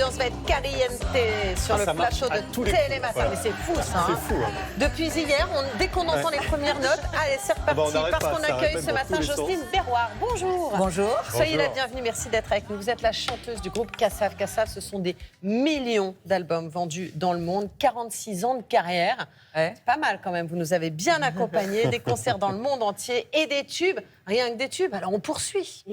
l'ambiance va être caliente sur le plateau de Télématin. Voilà. Mais c'est fou ça. C'est fou. Hein. Depuis hier, dès qu'on entend les premières notes, allez, c'est reparti. Parce qu'on accueille ce matin Jocelyne Berroir. Bonjour. Bonjour. Soyez la bienvenue, merci d'être avec nous. Vous êtes la chanteuse du groupe Kassav. Kassav, ce sont des millions d'albums vendus dans le monde, 46 ans de carrière. Ouais. C'est pas mal quand même, vous nous avez bien accompagnés, des concerts dans le monde entier et des tubes, rien que des tubes. Alors on poursuit.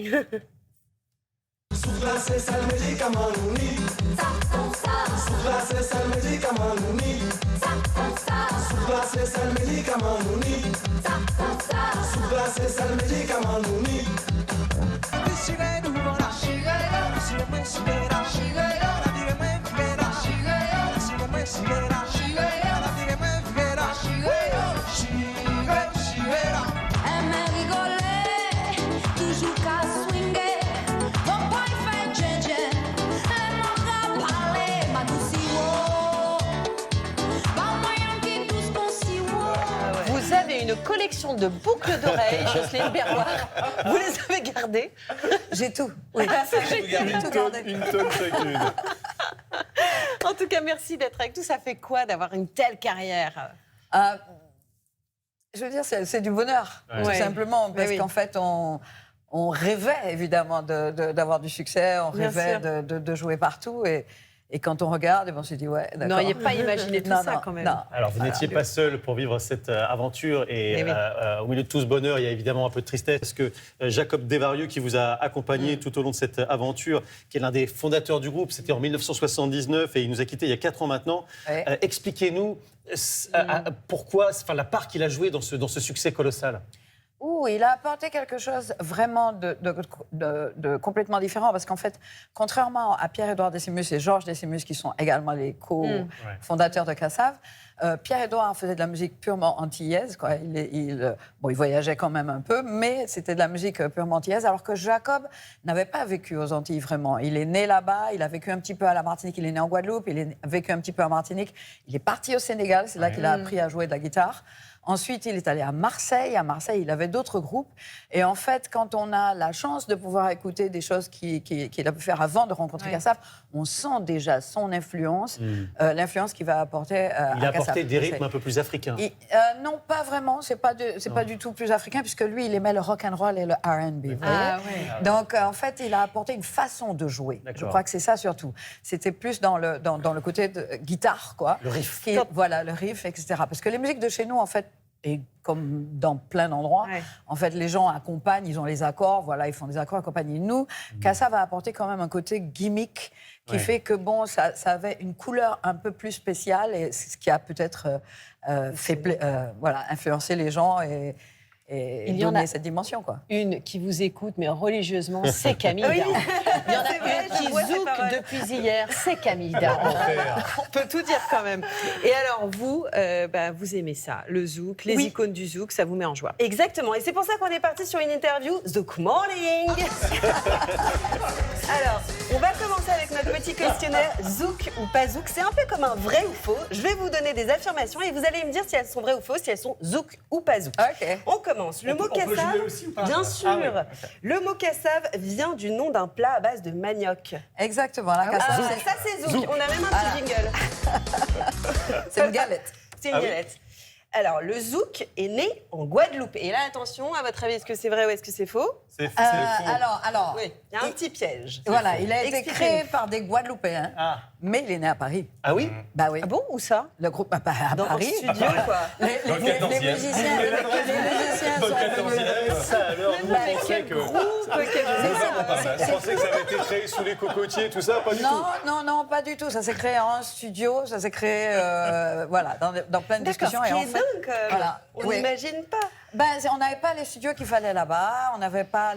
Vous avez une collection de boucles d'oreilles, Jocelyne Berroir. Vous les avez gardées? J'ai tout. Oui. Une tonne chacune. En tout cas, merci d'être avec nous. Ça fait quoi d'avoir une telle carrière? Je veux dire, c'est du bonheur, tout simplement, parce qu'en fait, on rêvait évidemment d'avoir du succès, on rêvait de jouer partout. Et quand on regarde, on se dit, ouais, d'accord. Vous n'auriez pas imaginé tout ça quand même. Non. Alors, vous n'étiez pas seul pour vivre cette aventure. Et au milieu de tout ce bonheur, il y a évidemment un peu de tristesse. Parce que Jacob Desvarieux, qui vous a accompagné tout au long de cette aventure, qui est l'un des fondateurs du groupe, c'était en 1979 et il nous a quittés il y a 4 ans maintenant. Ouais. Expliquez-nous pourquoi, la part qu'il a jouée dans ce succès colossal. Il a apporté quelque chose vraiment de complètement différent, parce qu'en fait, contrairement à Pierre-Édouard Décimus et Georges Décimus, qui sont également les co-fondateurs de Kassav, Pierre-Édouard faisait de la musique purement antillaise, quoi. Il voyageait quand même un peu, mais c'était de la musique purement antillaise, alors que Jacob n'avait pas vécu aux Antilles vraiment. Il est né là-bas, il a vécu un petit peu à la Martinique, il est né en Guadeloupe, il a vécu un petit peu en Martinique, il est parti au Sénégal, c'est là qu'il a appris à jouer de la guitare. Ensuite, il est allé à Marseille. À Marseille, il avait d'autres groupes. Et en fait, quand on a la chance de pouvoir écouter des choses qu'il a pu faire avant de rencontrer Kassav, on sent déjà son influence, l'influence qu'il va apporter à Kassav. Il a apporté des rythmes un peu plus africains. Non, pas vraiment. C'est pas du tout plus africain, puisque lui, il aimait le rock and roll et le R&B. Donc, en fait, il a apporté une façon de jouer. Je crois que c'est ça surtout. C'était plus dans le côté de guitare, quoi. Le riff. Voilà, le riff, etc. Parce que les musiques de chez nous, en fait, et comme dans plein d'endroits, en fait, les gens accompagnent, ils ont les accords, voilà, ils font des accords accompagnés de nous. Kassav va apporter quand même un côté gimmick qui fait que, bon, ça avait une couleur un peu plus spéciale, et c'est ce qui a peut-être influencé les gens et donné cette dimension, quoi. Une qui vous écoute, mais religieusement, c'est Camille Daran. Il y en a une qui zouk depuis hier, c'est Camille Daran. On peut tout dire quand même. Et alors, vous, vous aimez ça, le zouk, les icônes du zouk, ça vous met en joie. Exactement. Et c'est pour ça qu'on est parti sur une interview Zouk Morning. Alors, on va commencer avec notre petit questionnaire zouk ou pas zouk. C'est un peu comme un vrai ou faux. Je vais vous donner des affirmations et vous allez me dire si elles sont vraies ou fausses, si elles sont zouk ou pas zouk. Ok. On commence. Le mot Kassav, bien sûr. Le mot Kassav vient du nom d'un plat à base de manioc. Exactement, la Kassav. Ça c'est zouk. On a même un petit jingle. C'est une galette. C'est une galette. Alors, le zouk est né en Guadeloupe. Et là, attention, à votre avis, est-ce que c'est vrai ou est-ce que c'est faux? C'est faux. Alors, oui, il y a un petit piège. Voilà, il a été créé par des Guadeloupéens, mais il est né à Paris. Ah oui? Bah oui. Ah bon, où ça? Le groupe à Paris. Dans un studio, quoi. Les musiciens Dans le sont 14e. Ça, alors, vous pensez que... Vous pensez que ça avait été créé sous les cocotiers, tout ça? Pas du tout. Non, pas du tout. Ça s'est créé en studio, ça s'est créé dans plein de discussions. D'accord, et ce qui est dingue, voilà. On n'imagine pas. On n'avait pas les studios qu'il fallait là-bas, on n'avait pas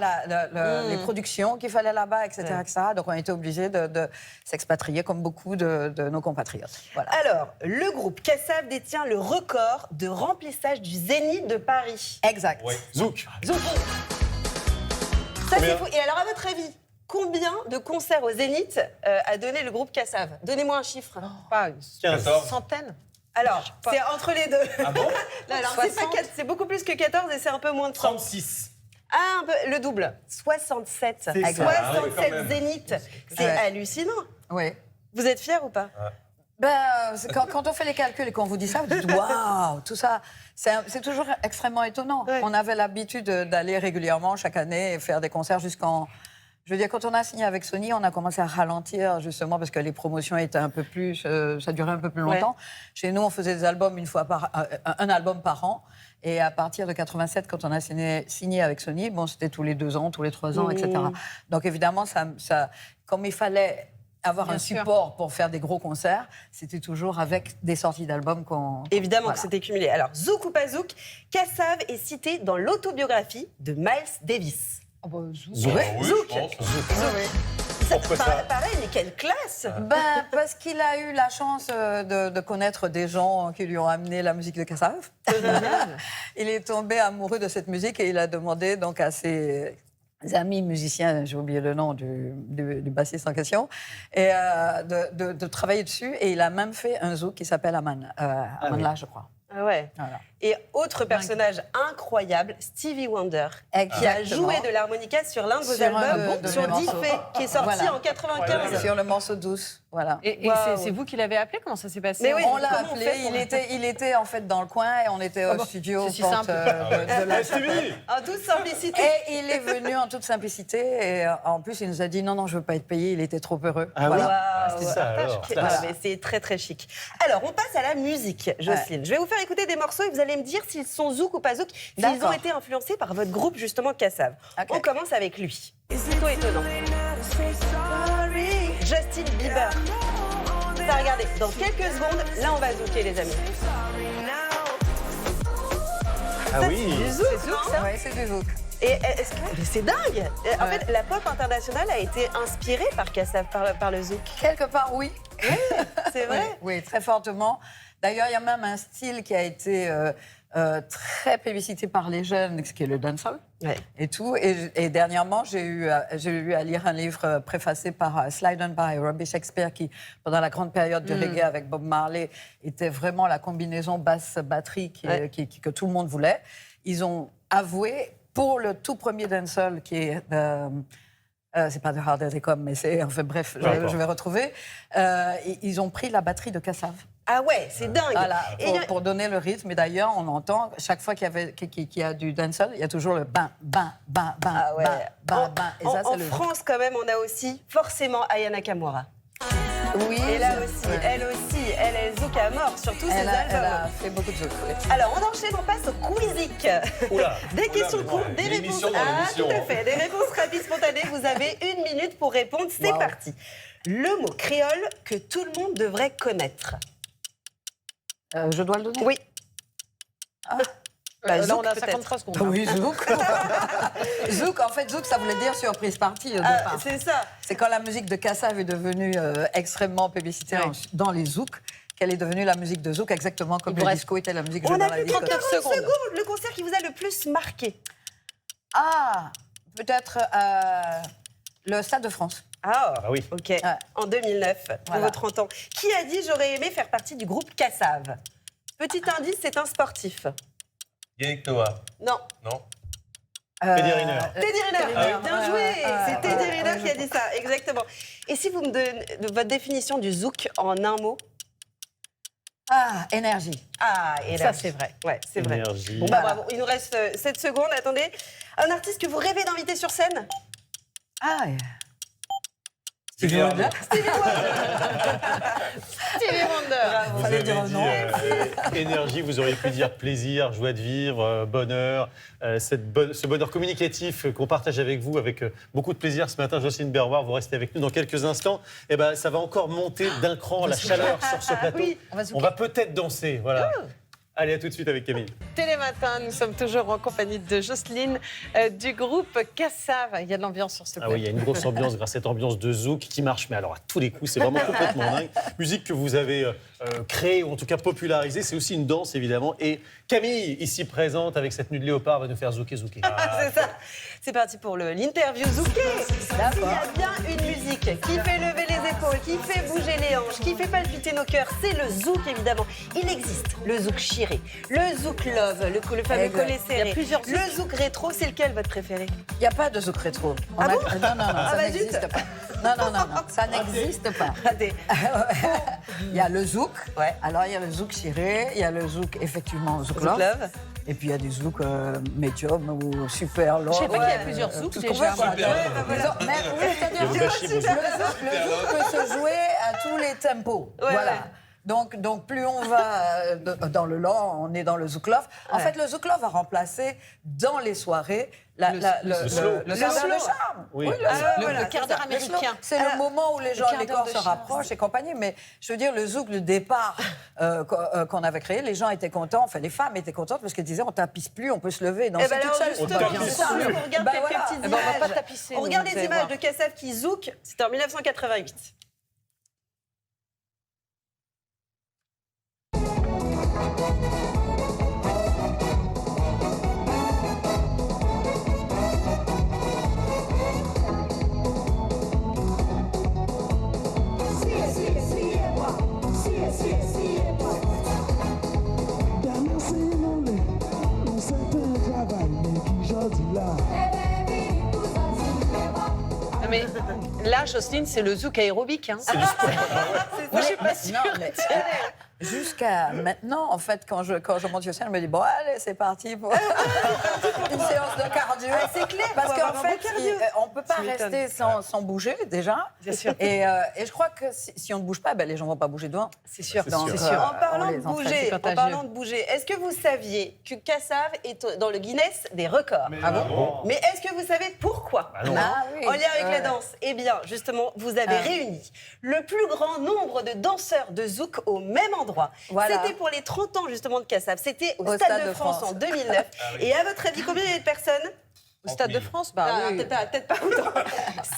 les productions qu'il fallait là-bas, etc., etc. Donc on était obligés de s'expatrier comme beaucoup de nos compatriotes. Voilà. Alors, le groupe Kassav détient le record de remplissage du Zénith de Paris. Exact. Ouais. Zouk. Ça, c'est fou. Et alors, à votre avis, combien de concerts au Zénith a donné le groupe Kassav? Donnez-moi un chiffre. Pas une 14. centaine. Alors, c'est entre les deux. Ah bon? Non, alors, c'est beaucoup plus que 14 et c'est un peu moins de 30. 36. Ah, un peu, le double. 67. C'est ça. 67 Zénith. C'est hallucinant. Oui. Vous êtes fiers ou pas? Quand on fait les calculs et qu'on vous dit ça, vous dites waouh, tout ça, c'est toujours extrêmement étonnant. Ouais. On avait l'habitude d'aller régulièrement chaque année et faire des concerts jusqu'en. Je veux dire, quand on a signé avec Sony, on a commencé à ralentir justement parce que les promotions étaient un peu plus, ça durait un peu plus longtemps. Ouais. Chez nous, on faisait des albums un album par an. Et à partir de 87, quand on a signé avec Sony, bon, c'était tous les 2 ans, tous les 3 ans, etc. Donc évidemment, comme il fallait avoir un support pour faire des gros concerts, c'était toujours avec des sorties d'albums qu'on... Évidemment que c'était cumulé. Alors, zouk ou pas zouk, Kassav est cité dans l'autobiographie de Miles Davis. Oh bah, Zouk. Zouk. Pourquoi ça? Pareil, mais quelle classe! Parce qu'il a eu la chance de connaître des gens qui lui ont amené la musique de Kassav. Il est tombé amoureux de cette musique et il a demandé donc à ses amis musiciens, j'ai oublié le nom du bassiste en question, et de travailler dessus. Et il a même fait un zouk qui s'appelle Amanla, je crois. Ah ouais. Voilà. Et autre personnage incroyable, Stevie Wonder, qui a joué de l'harmonica sur l'un de vos albums, sur Diffé, qui est sorti en 95. Sur le morceau Douce, voilà. Et c'est vous qui l'avez appelé? Comment ça s'est passé? Mais oui, on l'a appelé, il était en fait dans le coin et on était au studio. C'est si simple. De la Stevie. En toute simplicité. Et il est venu en toute simplicité et en plus il nous a dit non, je ne veux pas être payé, il était trop heureux. Ah voilà. oui, c'est ça alors. Mais c'est très très chic. Alors, on passe à la musique, Jocelyne. Je vais vous faire écouter des morceaux et vous allez me dire s'ils sont zouk ou pas zouk, s'ils ont été influencés par votre groupe justement Kassav. Okay. On commence avec lui. Plutôt étonnant. Justin Bieber. Ça, regardez, dans quelques secondes, là on va zouker les amis. Ah ça, oui. C'est du zouk, ça? Oui, c'est du zouk. Et c'est dingue. En fait, la pop internationale a été inspirée par Kassav, par le zouk. Quelque part, oui. C'est vrai? Oui, très fortement. D'ailleurs, il y a même un style qui a été très plébiscité par les jeunes, ce qui est le dancehall et tout. Et dernièrement, j'ai eu à lire un livre préfacé par Slide by Robbie Shakespeare, qui, pendant la grande période du reggae avec Bob Marley, était vraiment la combinaison basse-batterie que tout le monde voulait. Ils ont avoué, pour le tout premier dancehall, qui est... c'est pas de Hard as They Come, mais c'est... Enfin bref, je vais retrouver. Ils ont pris la batterie de Kassav. Ah ouais, c'est dingue. Voilà, pour donner le rythme. Et d'ailleurs, on entend, chaque fois qu'il y a du dancehall, il y a toujours le ban, ban, ban, ban, ah ouais. ban, ban. Et ça, en France, quand même, on a aussi forcément Aya Nakamura. Oui. Et là aussi, elle est zouk à mort sur tous ses albums. Elle a fait beaucoup de zouk. Oui. Alors, on enchaîne, on passe au Quizik. Des questions courtes, des réponses. Tout à fait. Des réponses rapides, spontanées. Vous avez 1 minute pour répondre. C'est parti. Le mot créole que tout le monde devrait connaître. Je dois le donner? Oui. Là, on a 53 secondes. Oui, zouk. Zouk, en fait, zouk, ça voulait dire surprise party. C'est ça. C'est quand la musique de Kassav est devenue extrêmement publicitaire dans les zouks qu'elle est devenue la musique de zouk, exactement comme le disco était la musique de dans la disco. On a plus 40 secondes. Le concert qui vous a le plus marqué? Ah, peut-être le Stade de France. Ah oui. Ok. En 2009, pour vos 30 ans. Qui a dit « J'aurais aimé faire partie du groupe Kassav » Petit indice, c'est un sportif. Yannick Noah. Non. Non. Teddy Riner. Teddy Riner, bien joué. C'est Teddy Riner qui a dit ça, exactement. Et si vous me donnez votre définition du zouk en un mot? Ah, énergie. Ah, énergie. Ça, c'est vrai. Ouais, c'est vrai. Énergie. Bon, bravo. Il nous reste 7 secondes. Attendez. Un artiste que vous rêvez d'inviter sur scène? Ah, Stevie Wonder. Stevie Wonder. Vous Fallait avez dire dit non. Énergie, vous auriez pu dire plaisir, joie de vivre, bonheur, ce bonheur communicatif qu'on partage avec vous, avec beaucoup de plaisir ce matin. Jocelyne Berroir, vous restez avec nous dans quelques instants. Et ben, ça va encore monter d'un cran la chaleur sur ce plateau. Oui, on va peut-être danser, voilà. Allez, à tout de suite avec Camille. Télématin, nous sommes toujours en compagnie de Jocelyne du groupe Kassav. Il y a de l'ambiance sur ce plateau. Ah oui, il y a une grosse ambiance grâce à cette ambiance de zouk qui marche, mais alors à tous les coups, c'est vraiment complètement dingue. Musique que vous avez créée ou en tout cas popularisée, c'est aussi une danse évidemment. Et Camille, ici présente avec cette tenue de léopard, va nous faire zouker. C'est ça. C'est parti pour l'interview zouké. S'il y a bien une musique qui fait lever les épaules, qui fait bouger les hanches, qui fait palpiter nos cœurs, c'est le zouk évidemment. Il existe le zouk chiré, le zouk love, le fameux collet serré. Il y a plusieurs zouks. Le zouk rétro, c'est lequel votre préféré? Il n'y a pas de zouk rétro. Ah bon? Non, ça bah n'existe zut. pas. Non, ça n'existe pas. Raté. Il y a le zouk. Ouais. Alors, il y a le zouk ciré, il y a le zouk, effectivement, zouk Zouk love. love. Et puis, il y a du zouk médium ou super love. Je sais pas qu'il y a plusieurs zouks tout ce qu'on déjà. veut, quoi. Super Ouais, love. mais oui, c'est-à-dire Il y a le bashir le aussi. zouk peut se jouer à tous les tempos. Ouais, Voilà. ouais. Donc, plus on va dans le lent, on est dans le zouk love. En Ouais. fait, le zouk love a remplacé dans les soirées le quart d'heure slow. de charme. Oui. le Le quart d'heure le slow. américain. C'est le moment où les gens, quart les d'heure corps de se charme. rapprochent et compagnie. Mais je veux dire, le zouk, le départ qu'on avait créé, les gens étaient contents, enfin les femmes étaient contentes parce qu'elles disaient on tapisse plus, on peut se lever et danser Eh ben toute alors seule. justement, tapisse justement, plus. on regarde Ben quelques voilà. petites Eh ben, on va images. pas tapisser, On nous, regarde vous les allez images voir. de Kassav qui zouk, c'était en 1988. Non, mais là, Jocelyne, c'est le zouk aérobique. Hein. Moi, je suis pas sûre. Non, mais, jusqu'à maintenant, en fait, quand je monte sur scène, on me dit bon, allez, c'est parti pour une séance de cardio. c'est clair, Parce faut qu'en avoir un fait, bon cardio. on ne peut pas Tu m'étonnes. rester sans bouger, déjà. Bien sûr. Et je crois que si on ne bouge pas, ben, les gens ne vont pas bouger devant. C'est sûr. Donc, C'est sûr. En parlant on de les entraîne. bouger, c'est en contagieux. parlant de bouger, est-ce que vous saviez que Kassav est dans le Guinness des records? Ah bon? Mais est-ce que vous savez pourquoi? non. Ah oui. En lien avec la Ouais. danse. Eh bien, justement, vous avez Ah. réuni le plus grand nombre de danseurs de zouk au même endroit. Voilà. C'était pour les 30 ans, justement, de Kassav. C'était au Au Stade de France en 2009. Ah oui. Et à votre avis, combien il y avait de personnes? Au Stade de France, bah Ah, oui. peut-être pas autant.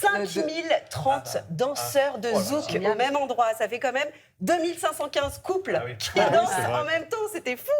5030 danseurs de zouk au même endroit. Ça fait quand même 2515 couples Ah oui. qui Ah oui, dansent c'est vrai. en même temps. C'était fou.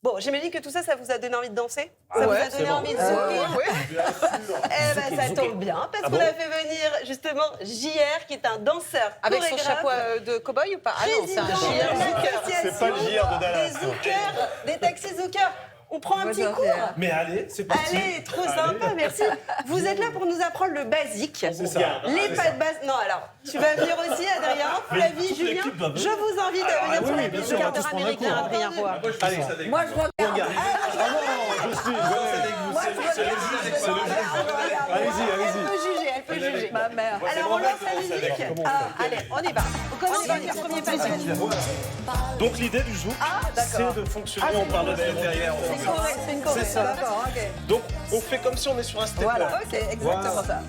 Bon, j'imagine que tout ça, ça vous a donné envie de danser? Ça vous Ouais, a donné c'est bon. envie de zouker? Bien sûr. Eh ben, ça tombe bien, parce Ah qu'on bon a fait venir justement JR, qui est un danseur Avec son chorégraphe, chapeau de cow-boy ou pas? Ah non, c'est un président de chien. l'association C'est pas le JR de Dallas. des zookers, des taxis zookers. On prend un petit Bonjour, cours. JR. Mais allez, c'est parti. Allez, trop sympa, merci. Vous êtes là pour nous apprendre le basique. C'est ça. Les pas de base. Non, alors, tu vas venir aussi, Adrien. Flavie, toute Julien, l'équipe va venir. je vous invite à venir oui, sur oui, la bien piste sûr, de on va quart tous d'heure prendre un américain, cours. Adrien Roy. Moi, je Allez. pense avec Moi, je regarde. C'est le juge. C'est le juge. Allez-y, allez-y. Elle peut juger. Ma mère. Alors, on lance la musique. Allez, on y va. On commence par le premier pas. Donc l'idée du zouk, c'est de fonctionner, on parle de derrière. C'est ça. D'accord, ok. Donc on fait comme si on est sur un stepper. Voilà, c'est exactement ça.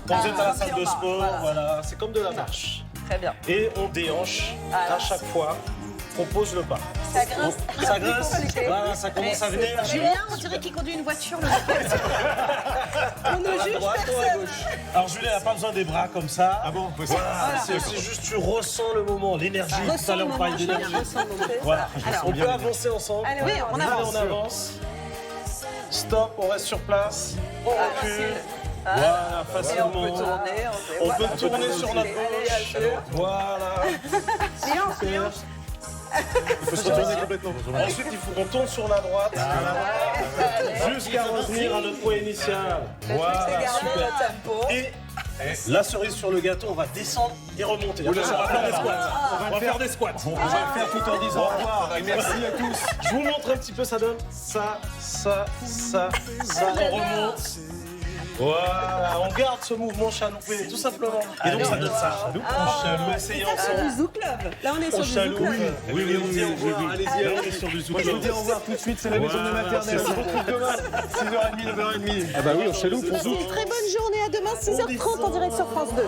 Quand vous êtes à la Ah, salle de purement, sport, voilà. voilà, c'est comme de la marche. Très bien. Et on déhanche à chaque fois qu'on pose le pas. Ça grince. Ça grince, voilà, ça commence à venir. Julien, on dirait qu'il conduit une voiture. Là. On ne À juge droite ou à gauche. Alors Julien n'a pas besoin des bras comme ça. Ah bon, Voilà, c'est juste tu ressens le moment, l'énergie. Tout à l'heure on parlait d'énergie. Voilà. On peut avancer ensemble. Allez, oui, on Allez, avance. on avance. Stop, on reste sur place. On recule. Voilà, Et on facilement. peut tourner. On voilà. peut tourner sur notre gauche. Voilà. Super. Il faut se retourner complètement. Ensuite, il faut qu'on tourne sur la droite. Jusqu'à revenir à notre point initial. Voilà, C'est garder super. le tempo. Et la cerise sur le gâteau, on va descendre et remonter. On va faire des squats. On va faire des squats. On va le faire tout en disant au revoir et merci à tous. Je vous montre un petit peu, ça donne ça, ça, ça, ça. On remonte. Voilà, on garde ce mouvement chaloupé, tout simplement. Et donc ça donne ça. On chaloupe, essayez ensemble. Zouk Love. Là, on est On sur du Zouk chaloupe. Love. Oui, oui, on dit au revoir. Allez-y, on est sur du zouk. Moi, je vous dis au revoir tout de suite, c'est la maison de maternelle. On se retrouve demain, 6h30, 9h30. Ah bah oui, on chaloupe, on zouk. Très bonne journée, à demain, 6h30 en direct sur France 2.